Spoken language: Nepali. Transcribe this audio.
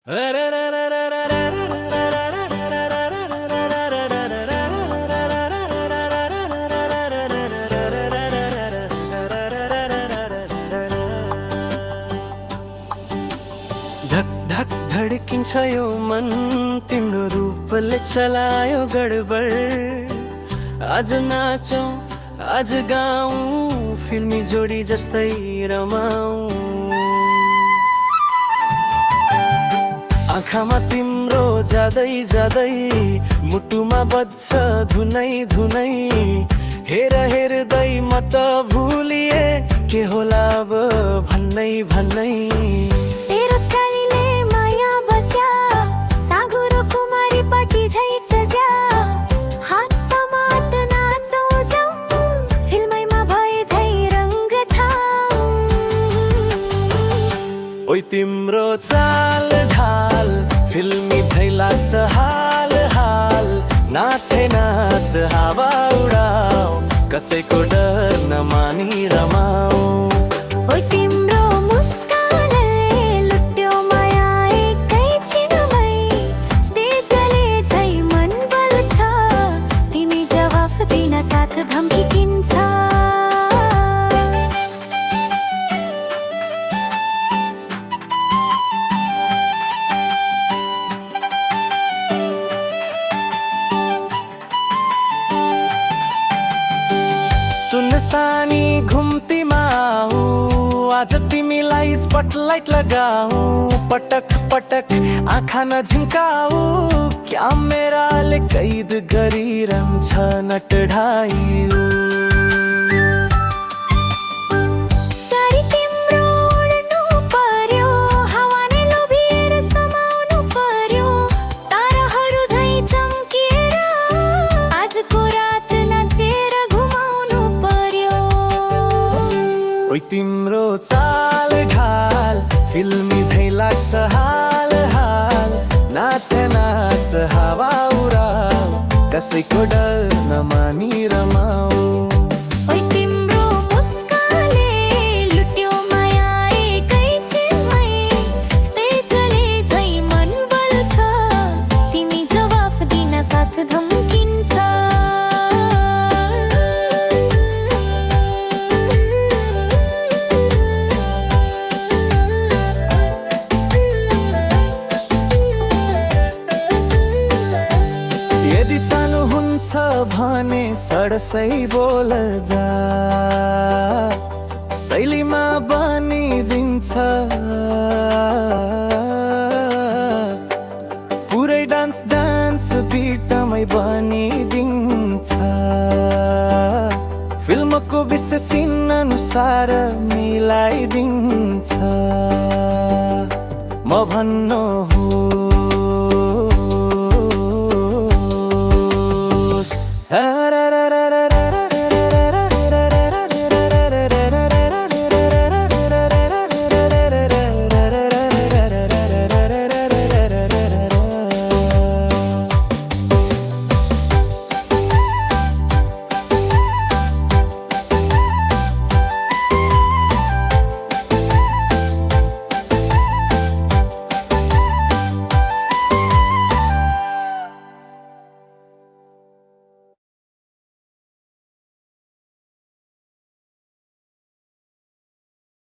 धक धक धड्किन्छ यो मन तिम्रो रूपले चलायो गडबड। आज नाचौं आज गाउँ फिल्मी जोडी जस्तै रमाऊं। आँखामा तिम्रो जाँदै जाँदै मुटुमा बज्छ धुनै धुनै। हेर हेर्दै म त भुलिए के होला अब भन्नै भन्नै। ओइ तिम्रो चाल ढाल फिल्मी झै लाग्छ हाल हाल। नाचे नाच हावा उडाऊ कसैको डर नमानी रमाऊ। ओइ तिम्रो मुस्कानले लुट्यो माया एकैछिनमै। स्टेजले झै मन बल्छ तिमी जवाफ दिन साथ धम्की किन्छ। सुनसानी घुम्तीमा आऊ आज तिमीलाई स्पटलाइट लगाऊ। पटक पटक आँखा नझिम्काऊ क्यामेराले कैद गरिरहन्छ नटढाइऊ। ओइ तिम्रो चाल ढाल फिल्मी झै लाग्छ हाल हाल। नाच नाच हावा उडाऊ कसैको डर नमानी रमाऊ। ओइ तिम्रो मुस्कानले लुट्यो माया एकैछिनमै। स्टेजले झै मन बल्छ तिमी जवाफ दिन साथ धम्किन्छ। यदि चाहनुहुन्छ भने सडसै बोल जा शैलीमा बनिदिन्छ। पुरै डान्स डान्स बिटमै बनिदिन्छ। फिल्मको विषय सिन अनुसार मिलाइदिन्छ। म भन्नु